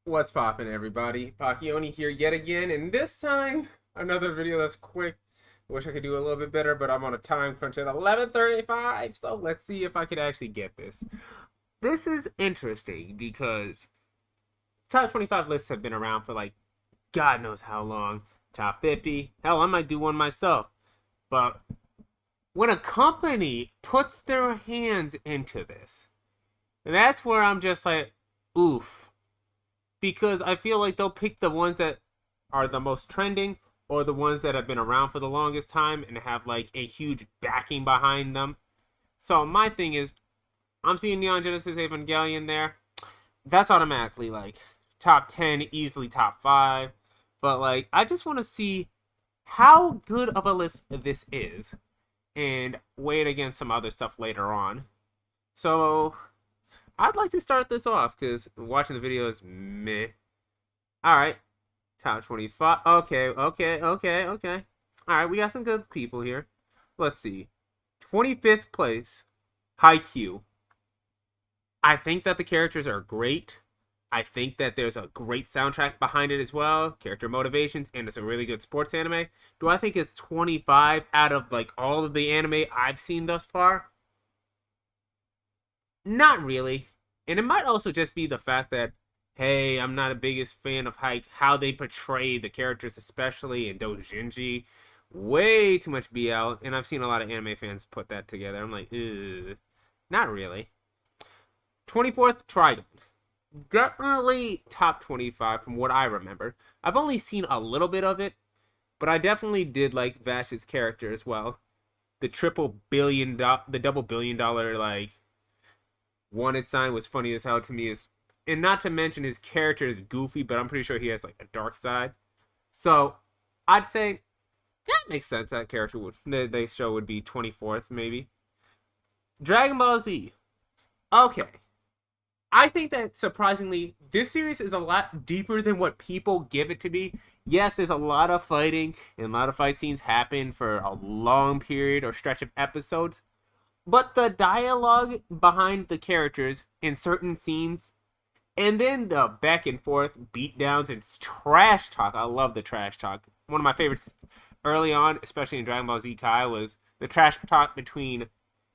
What's poppin', everybody? Pacchioni here yet again, and this time another video that's quick. I wish I could do a little bit better, but I'm on a time crunch at 11:35, so let's see if I could actually get this. This is interesting because top 25 lists have been around for like God knows how long. Top 50, hell, I might do one myself. But when a company puts their hands into this, that's where I'm just like, oof. Because I feel like they'll pick the ones that are the most trending or the ones that have been around for the longest time and have like a huge backing behind them. So my thing is, I'm seeing Neon Genesis Evangelion there. That's automatically like top 10, easily top 5. But like, I just want to see how good of a list this is and weigh it against some other stuff later on. So I'd like to start this off because watching the video is meh. Alright. Top 25. Okay. Alright, we got some good people here. Let's see. 25th place. Haikyuu. I think that the characters are great. I think that there's a great soundtrack behind it as well. Character motivations. And it's a really good sports anime. Do I think it's 25 out of like all of the anime I've seen thus far? Not really. And it might also just be the fact that, hey, I'm not a biggest fan of how they portray the characters, especially in doujinshi. Way too much BL. And I've seen a lot of anime fans put that together. I'm like, ugh. Not really. 24th, Trigun. Definitely top 25 from what I remember. I've only seen a little bit of it, but I definitely did like Vash's character as well. The double billion dollar like wanted sign was funny as hell to me. And not to mention his character is goofy, but I'm pretty sure he has like a dark side. So I'd say that makes sense. That character they show would be 24th maybe. Dragon Ball Z. Okay. I think that surprisingly, this series is a lot deeper than what people give it to be. Yes, there's a lot of fighting and a lot of fight scenes happen for a long period or stretch of episodes. But the dialogue behind the characters in certain scenes, and then the back and forth beatdowns and trash talk. I love the trash talk. One of my favorites early on, especially in Dragon Ball Z Kai, was the trash talk between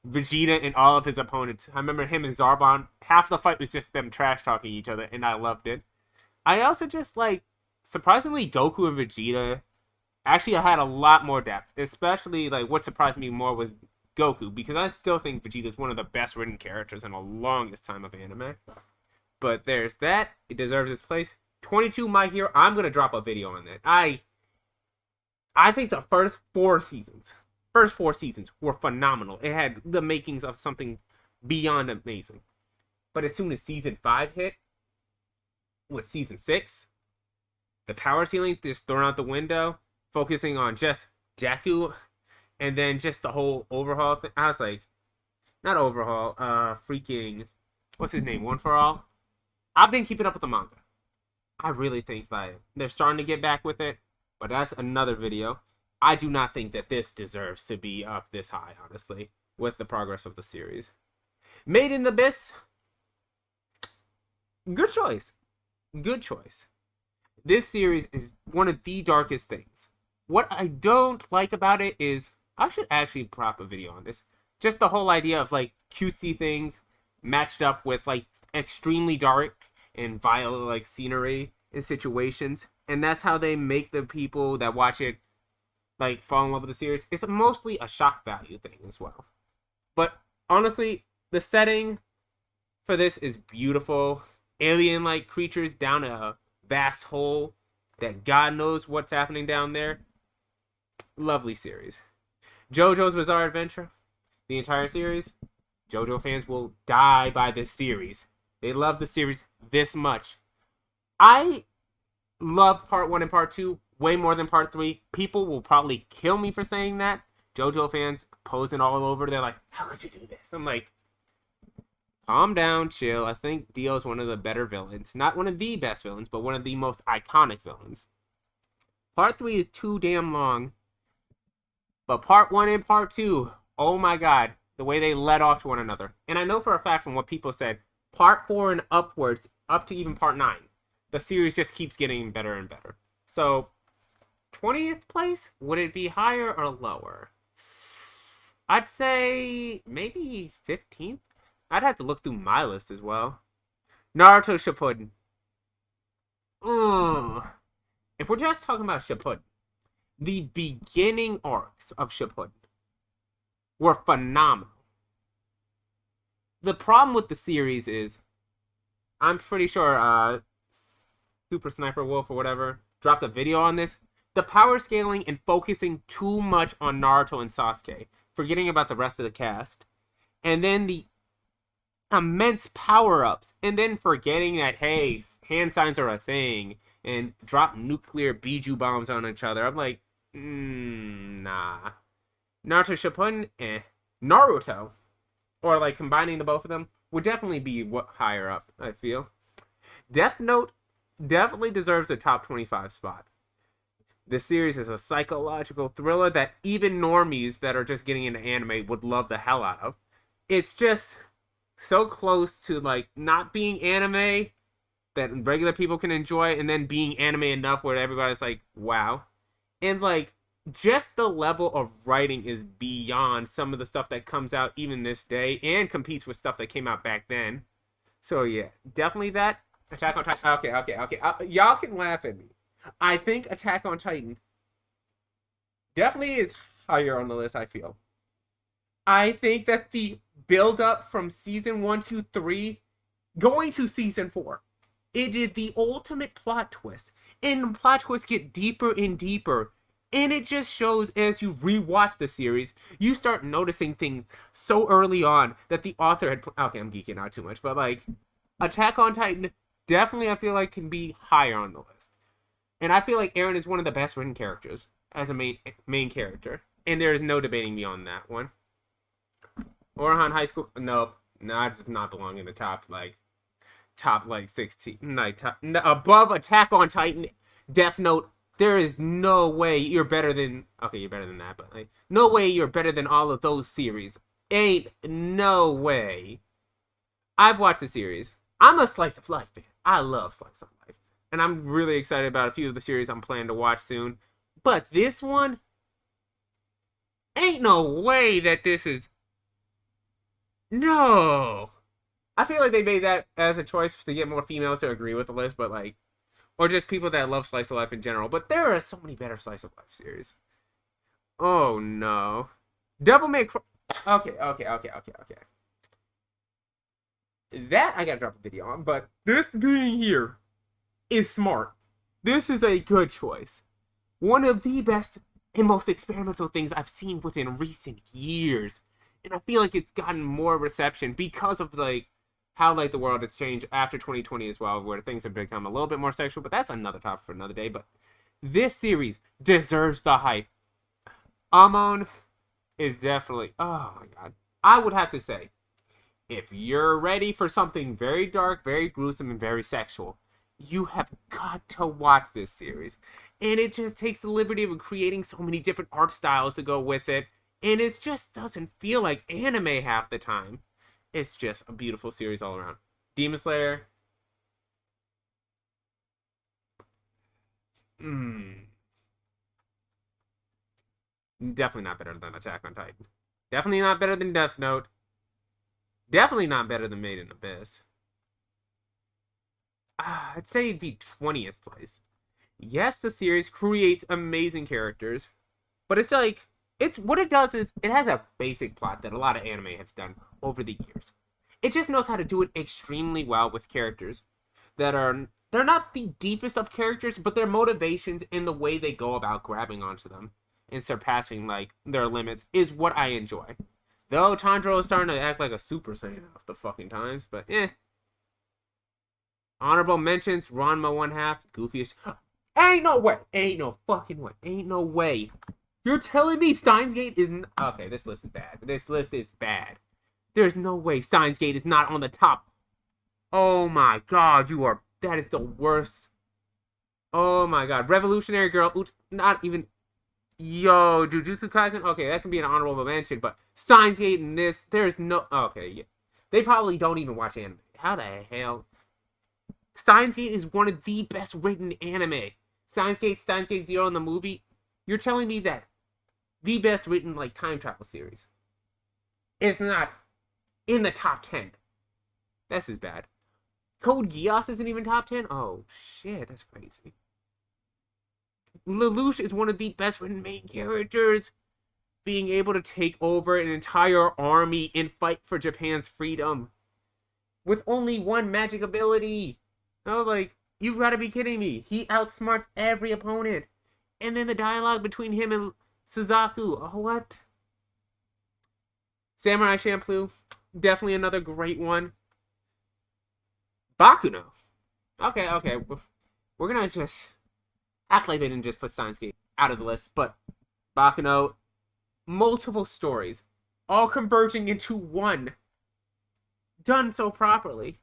Vegeta and all of his opponents. I remember him and Zarbon. Half the fight was just them trash talking each other, and I loved it. I also just like, surprisingly, Goku and Vegeta actually had a lot more depth. Especially like what surprised me more was Goku, because I still think Vegeta is one of the best written characters in the longest time of anime. But there's that. It deserves its place. 22 My Hero. I'm gonna drop a video on that. I think the first four seasons were phenomenal. It had the makings of something beyond amazing. But as soon as season 5 hit, with season 6, the power ceiling just thrown out the window, focusing on just Deku, and then just the whole overhaul thing. I was like, not overhaul, freaking, what's his name? One for All. I've been keeping up with the manga. I really think like they're starting to get back with it, but that's another video. I do not think that this deserves to be up this high, honestly, with the progress of the series. Made in the Abyss. Good choice. Good choice. This series is one of the darkest things. What I don't like about it is, I should actually prop a video on this. Just the whole idea of like cutesy things matched up with like extremely dark and vile like scenery and situations. And that's how they make the people that watch it like fall in love with the series. It's mostly a shock value thing as well. But honestly, the setting for this is beautiful. Alien-like creatures down a vast hole that God knows what's happening down there. Lovely series. JoJo's Bizarre Adventure. The entire series. JoJo fans will die by this series. They love the series this much. I love part 1 and part 2 way more than part 3. People will probably kill me for saying that. JoJo fans posing all over. They're like, how could you do this? I'm like, calm down, chill. I think Dio's one of the better villains. Not one of the best villains, but one of the most iconic villains. Part 3 is too damn long. But part 1 and part 2, oh my god, the way they led off to one another. And I know for a fact from what people said, part 4 and upwards, up to even part 9, the series just keeps getting better and better. So, 20th place? Would it be higher or lower? I'd say maybe 15th. I'd have to look through my list as well. Naruto Shippuden. If we're just talking about Shippuden, the beginning arcs of Shippuden were phenomenal. The problem with the series is, I'm pretty sure Super Sniper Wolf or whatever dropped a video on this. The power scaling and focusing too much on Naruto and Sasuke, forgetting about the rest of the cast. And then the immense power-ups, and then forgetting that, hey, hand signs are a thing, and drop nuclear biju bombs on each other. I'm like, nah. Naruto Shippuden, Naruto, or like combining the both of them, would definitely be higher up, I feel. Death Note definitely deserves a top 25 spot. This series is a psychological thriller that even normies that are just getting into anime would love the hell out of. It's just so close to like not being anime that regular people can enjoy, and then being anime enough where everybody's like, wow. And like, just the level of writing is beyond some of the stuff that comes out even this day, and competes with stuff that came out back then. So yeah, definitely that. Attack on Titan. Okay. Y'all can laugh at me. I think Attack on Titan definitely is higher on the list, I feel. I think that the build-up from season 1, 2, 3, going to season 4, it did the ultimate plot twist. And the plot twists get deeper and deeper. And it just shows, as you rewatch the series, you start noticing things so early on that the author had... Okay, I'm geeking out too much, but like, Attack on Titan definitely, I feel like, can be higher on the list. And I feel like Eren is one of the best written characters as a main character. And there is no debating me on that one. Ouran High School... Nope. No, it does not belong in the top 16. Like, above Attack on Titan, Death Note, there is no way you're better than... Okay, you're better than that, but like, no way you're better than all of those series. Ain't no way. I've watched the series. I'm a slice of life fan. I love slice of life. And I'm really excited about a few of the series I'm planning to watch soon. But this one, ain't no way that this is... No. I feel like they made that as a choice to get more females to agree with the list, but like, or just people that love slice of life in general. But there are so many better slice of life series. Oh no. Devil May Cry. Okay. That I gotta drop a video on, but this being here is smart. This is a good choice. One of the best and most experimental things I've seen within recent years. And I feel like it's gotten more reception because of like how like the world has changed after 2020 as well, where things have become a little bit more sexual, but that's another topic for another day. But this series deserves the hype. Amon is definitely, oh my god. I would have to say, if you're ready for something very dark, very gruesome, and very sexual, you have got to watch this series. And it just takes the liberty of creating so many different art styles to go with it. And it just doesn't feel like anime half the time. It's just a beautiful series all around. Demon Slayer. Definitely not better than Attack on Titan. Definitely not better than Death Note. Definitely not better than Made in Abyss. I'd say it'd be 20th place. Yes, the series creates amazing characters. But it's like... what it does is, it has a basic plot that a lot of anime has done over the years. It just knows how to do it extremely well with characters that are, they're not the deepest of characters, but their motivations and the way they go about grabbing onto them and surpassing, like, their limits is what I enjoy. Though Tanjiro is starting to act like a Super Saiyan half the fucking times, but Honorable mentions, Ranma 1/2, Goofiest. Ain't no way! Ain't no fucking way! Ain't no way! You're telling me Steins Gate is... Okay, this list is bad. This list is bad. There's no way Steins Gate is not on the top. Oh my god, you are... That is the worst. Oh my god. Revolutionary Girl... Not even... Yo, Jujutsu Kaisen? Okay, that can be an honorable mention, but Steins Gate and this... There's no... Okay, yeah. They probably don't even watch anime. How the hell... Steins Gate is one of the best written anime. Steins Gate Zero in the movie. You're telling me that the best written like time travel series is not in the top 10. This is bad. Code Geass isn't even top 10? Oh, shit, that's crazy. Lelouch is one of the best written main characters. Being able to take over an entire army and fight for Japan's freedom. With only one magic ability. I was like, you've got to be kidding me. He outsmarts every opponent. And then the dialogue between him and Suzaku. Oh, what? Samurai Champloo. Definitely another great one. Bakuno. Okay. We're gonna just act like they didn't just put Steins Gate out of the list, but Bakuno, multiple stories, all converging into one. Done so properly.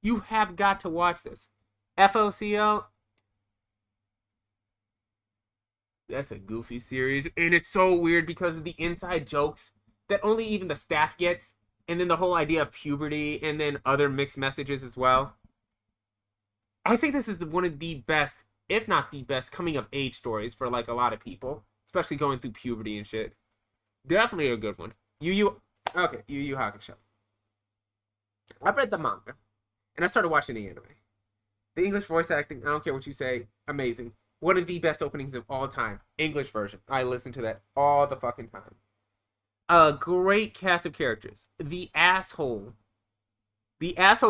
You have got to watch this. FOCL. That's a goofy series, and it's so weird because of the inside jokes that only even the staff gets. And then the whole idea of puberty, and then other mixed messages as well. I think this is one of the best, if not the best, coming of age stories for like a lot of people, especially going through puberty and shit. Definitely a good one. Yu Yu Hakusho. I read the manga, and I started watching the anime. The English voice acting, I don't care what you say, amazing. One of the best openings of all time. English version. I listen to that all the fucking time. A great cast of characters. The asshole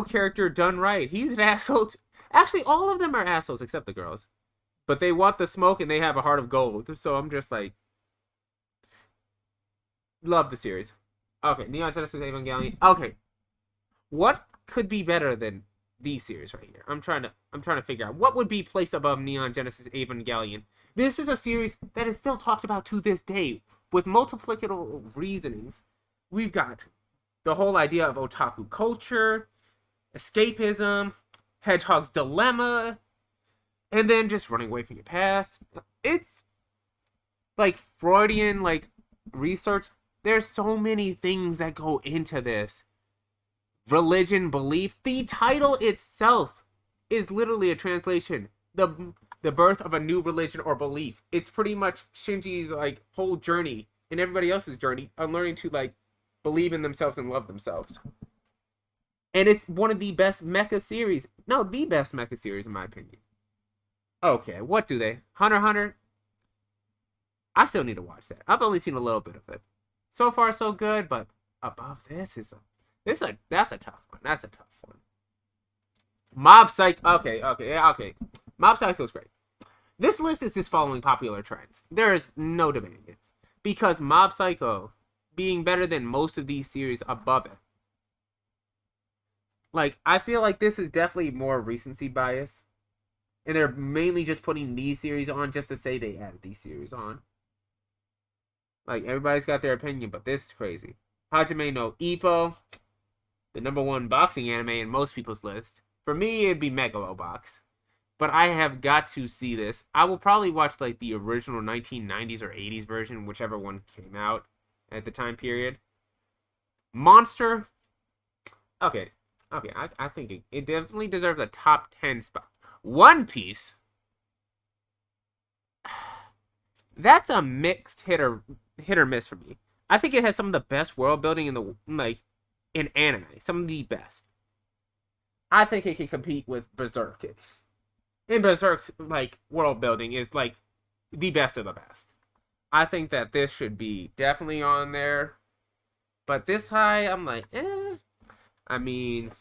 character done right. He's an asshole. Actually, all of them are assholes except the girls. But they want the smoke and they have a heart of gold. So I'm just like, love the series. Okay, Neon Genesis Evangelion. Okay, what could be better than these series right here? I'm trying to figure out what would be placed above Neon Genesis Evangelion. This is a series that is still talked about to this day. With multiplicative reasonings, we've got the whole idea of otaku culture, escapism, Hedgehog's dilemma, and then just running away from your past. It's like Freudian like research. There's so many things that go into this. Religion, belief. The title itself is literally a translation. The birth of a new religion or belief. It's pretty much Shinji's like whole journey and everybody else's journey on learning to like believe in themselves and love themselves. And it's one of the best mecha series. No, the best mecha series in my opinion. Okay, what do they? Hunter x Hunter. I still need to watch that. I've only seen a little bit of it. So far so good, but above this is that's a tough one. That's a tough one. Mob Psycho. Okay. Mob Psycho is great. This list is just following popular trends. There is no debating it. Because Mob Psycho being better than most of these series above it. Like, I feel like this is definitely more recency bias. And they're mainly just putting these series on just to say they added these series on. Like, everybody's got their opinion, but this is crazy. Hajime no Ippo, the #1 boxing anime in most people's list. For me, it'd be Megalobox. But I have got to see this. I will probably watch like the original 1990s or 80s version, whichever one came out at the time period. Monster. Okay. I think it definitely deserves a top 10 spot. One Piece. That's a mixed hit or miss for me. I think it has some of the best world building in anime. Some of the best. I think it can compete with Berserk. And Berserk's like world building is like the best of the best. I think that this should be definitely on there. But this high, I'm like, eh. I mean,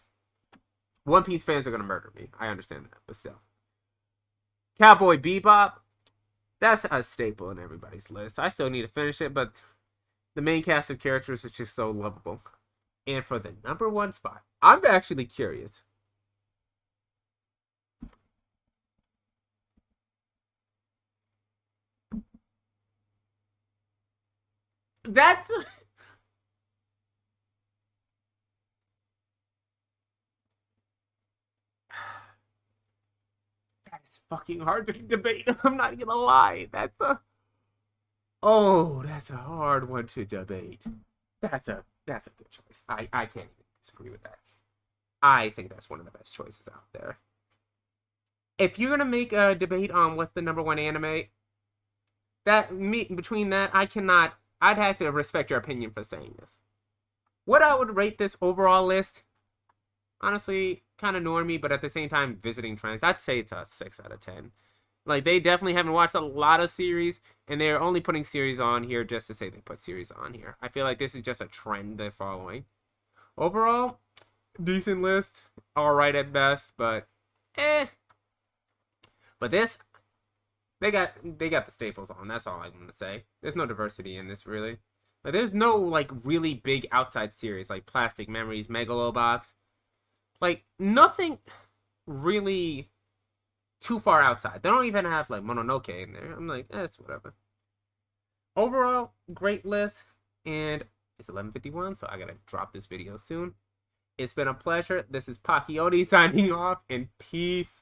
One Piece fans are gonna murder me. I understand that, but still. Cowboy Bebop, that's a staple in everybody's list. I still need to finish it, but the main cast of characters is just so lovable. And for the #1 spot, I'm actually curious. That's that's fucking hard to debate. I'm not gonna lie. That's a hard one to debate. That's a good choice. I can't even disagree with that. I think that's one of the best choices out there. if you're gonna make a debate on what's the #1 anime, between that, I'd have to respect your opinion for saying this. What I would rate this overall list, honestly, kind of normie, but at the same time, visiting trends, I'd say it's a 6 out of 10. Like, they definitely haven't watched a lot of series, and they're only putting series on here just to say they put series on here. I feel like this is just a trend they're following. Overall, decent list, alright at best, but But this, they got the staples on. That's all I'm gonna say. There's no diversity in this, really. Like, there's no like really big outside series like Plastic Memories, Megalobox. Like, nothing really too far outside. They don't even have like Mononoke in there. I'm like, it's whatever. Overall, great list, and it's 11:51, so I gotta drop this video soon. It's been a pleasure. This is Pakioti signing off, and peace